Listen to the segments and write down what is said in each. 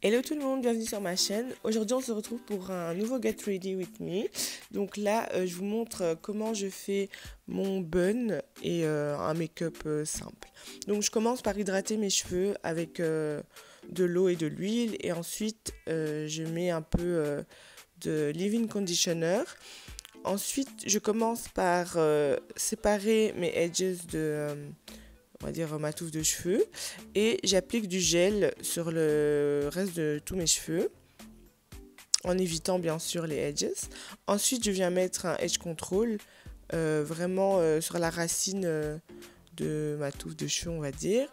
Hello tout le monde, bienvenue sur ma chaîne. Aujourd'hui on se retrouve pour un nouveau Get Ready With Me. Donc là je vous montre comment je fais mon bun et un make-up simple. Donc je commence par hydrater mes cheveux avec de l'eau et de l'huile et ensuite je mets un peu de leave-in conditioner. Ensuite je commence par séparer mes edges de on va dire ma touffe de cheveux et j'applique du gel sur le reste de tous mes cheveux en évitant bien sûr les edges. Ensuite je viens mettre un edge control vraiment sur la racine de ma touffe de cheveux on va dire,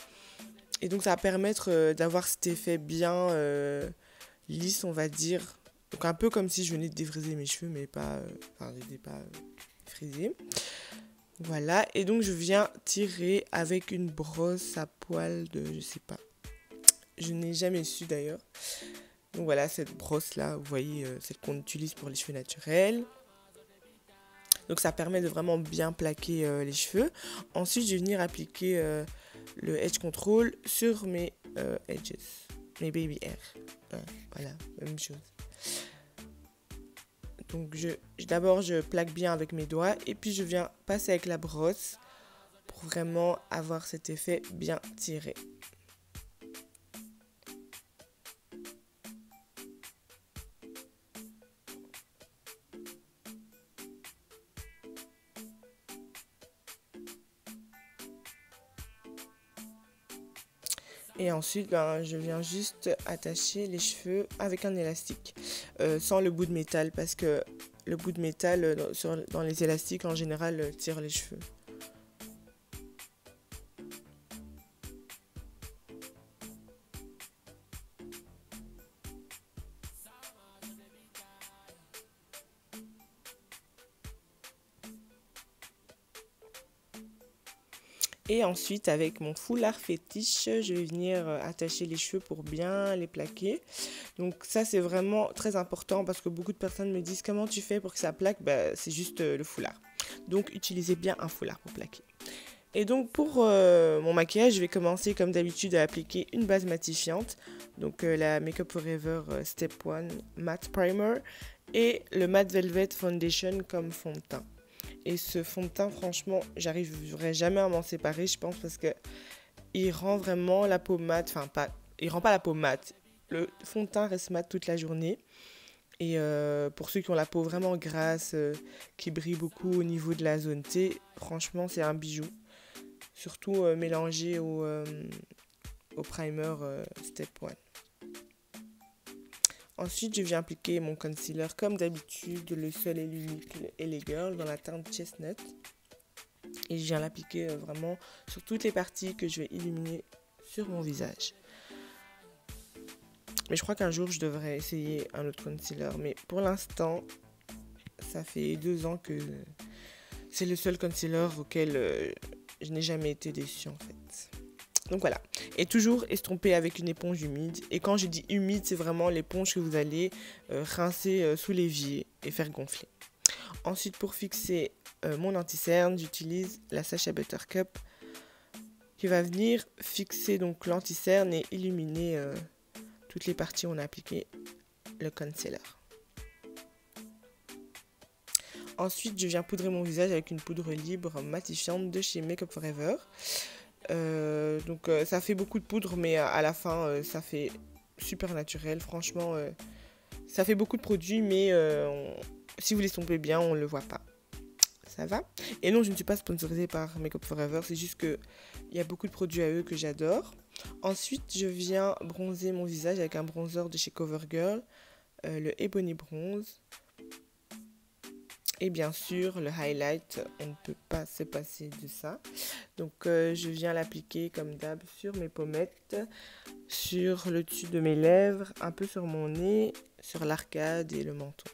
et donc ça va permettre d'avoir cet effet bien lisse on va dire, donc un peu comme si je venais de défriser mes cheveux mais pas enfin je n'étais pas frisé. Voilà, et donc je viens tirer avec une brosse à poils de, je sais pas, je n'ai jamais su d'ailleurs. Donc voilà, cette brosse là, vous voyez, celle qu'on utilise pour les cheveux naturels. Donc ça permet de vraiment bien plaquer les cheveux. Ensuite, je vais venir appliquer le Edge Control sur mes edges, mes baby hair. Ouais, voilà, même chose. Donc d'abord je plaque bien avec mes doigts et puis je viens passer avec la brosse pour vraiment avoir cet effet bien tiré. Et ensuite, je viens juste attacher les cheveux avec un élastique, sans le bout de métal, parce que le bout de métal dans les élastiques en général tire les cheveux. Et ensuite, avec mon foulard fétiche, je vais venir attacher les cheveux pour bien les plaquer. Donc ça, c'est vraiment très important parce que beaucoup de personnes me disent comment tu fais pour que ça plaque. Bah, c'est juste le foulard. Donc utilisez bien un foulard pour plaquer. Et donc pour mon maquillage, je vais commencer comme d'habitude à appliquer une base matifiante. Donc la Make Up Forever Step 1 Matte Primer et le Matte Velvet Foundation comme fond de teint. Et ce fond de teint, franchement, j'arriverai jamais à m'en séparer, je pense, parce que il rend vraiment la peau mate. Enfin, pas, il rend pas la peau mate. Le fond de teint reste mat toute la journée. Et pour ceux qui ont la peau vraiment grasse, qui brille beaucoup au niveau de la zone T, franchement, c'est un bijou. Surtout mélangé au primer Step 1. Ensuite, je viens appliquer mon concealer comme d'habitude, le seul et l'unique LA Girl dans la teinte Chestnut. Et je viens l'appliquer vraiment sur toutes les parties que je vais illuminer sur mon visage. Mais je crois qu'un jour, je devrais essayer un autre concealer. Mais pour l'instant, ça fait 2 ans que c'est le seul concealer auquel je n'ai jamais été déçue en fait. Donc voilà. Et toujours estomper avec une éponge humide. Et quand je dis humide, c'est vraiment l'éponge que vous allez rincer sous l'évier et faire gonfler. Ensuite, pour fixer mon anti-cerne, j'utilise la Sacha Buttercup qui va venir fixer donc l'anti-cerne et illuminer toutes les parties où on a appliqué le concealer. Ensuite, je viens poudrer mon visage avec une poudre libre matifiante de chez Make Up Forever. Donc ça fait beaucoup de poudre, mais à la fin ça fait super naturel. Franchement, ça fait beaucoup de produits, mais si vous l'estompez bien, on ne le voit pas. Ça va? Et non, je ne suis pas sponsorisée par Make Up Forever, c'est juste que il y a beaucoup de produits à eux que j'adore. Ensuite, je viens bronzer mon visage avec un bronzer de chez CoverGirl, le Ebony Bronze. Et bien sûr, le highlight, on ne peut pas se passer de ça. Donc, je viens l'appliquer comme d'hab sur mes pommettes, sur le dessus de mes lèvres, un peu sur mon nez, sur l'arcade et le menton.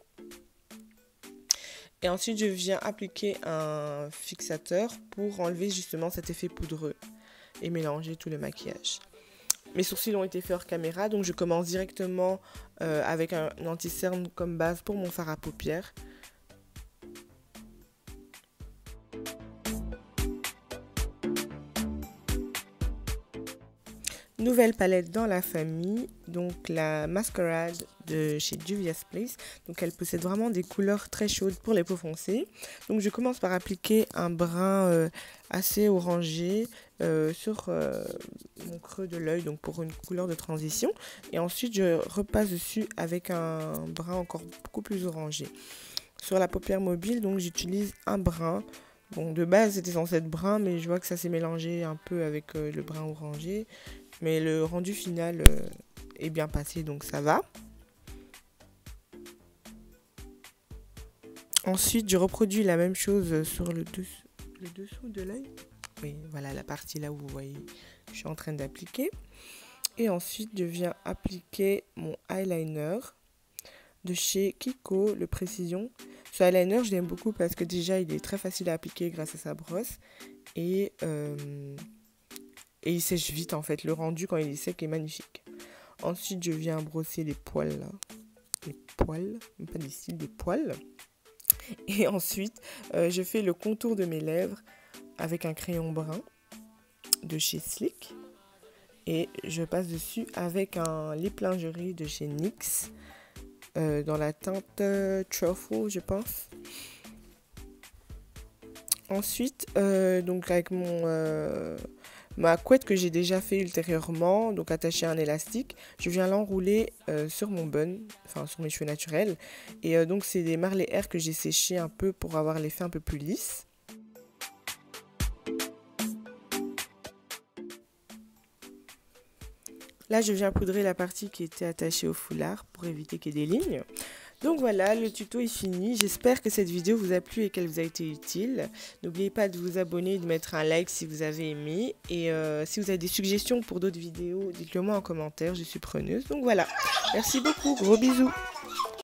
Et ensuite, je viens appliquer un fixateur pour enlever justement cet effet poudreux et mélanger tout le maquillage. Mes sourcils ont été faits hors caméra, donc je commence directement avec un anti-cerne comme base pour mon fard à paupières. nouvelle palette dans la famille, donc la Masquerade de chez Juvia's Place. Donc elle possède vraiment des couleurs très chaudes pour les peaux foncées. Donc je commence par appliquer un brun assez orangé sur mon creux de l'œil, donc pour une couleur de transition. Et ensuite je repasse dessus avec un brun encore beaucoup plus orangé. Sur la paupière mobile, donc j'utilise un brun. Bon, de base c'était censé être brun, mais je vois que ça s'est mélangé un peu avec le brun orangé. Mais le rendu final est bien passé, donc ça va. Ensuite, je reproduis la même chose sur le dessous de l'œil. Oui, voilà la partie là où vous voyez que je suis en train d'appliquer. Et ensuite, je viens appliquer mon eyeliner de chez Kiko, le Précision. Ce eyeliner, je l'aime beaucoup parce que déjà, il est très facile à appliquer grâce à sa brosse. Et il sèche vite en fait. Le rendu quand il est sec est magnifique. Ensuite, je viens brosser les poils là. Les poils, même pas des cils, des poils. Et ensuite, je fais le contour de mes lèvres avec un crayon brun de chez Slick. Et je passe dessus avec un lip lingerie de chez NYX dans la teinte Truffle, je pense. Ensuite, donc avec ma couette que j'ai déjà fait ultérieurement, donc attachée à un élastique, je viens l'enrouler sur mon bun, enfin sur mes cheveux naturels. Et donc c'est des Marley Hair que j'ai séché un peu pour avoir l'effet un peu plus lisse. Là, je viens poudrer la partie qui était attachée au foulard pour éviter qu'il y ait des lignes. Donc voilà, le tuto est fini. J'espère que cette vidéo vous a plu et qu'elle vous a été utile. N'oubliez pas de vous abonner et de mettre un like si vous avez aimé. Et si vous avez des suggestions pour d'autres vidéos, dites-le moi en commentaire, je suis preneuse. Donc voilà, merci beaucoup, gros bisous.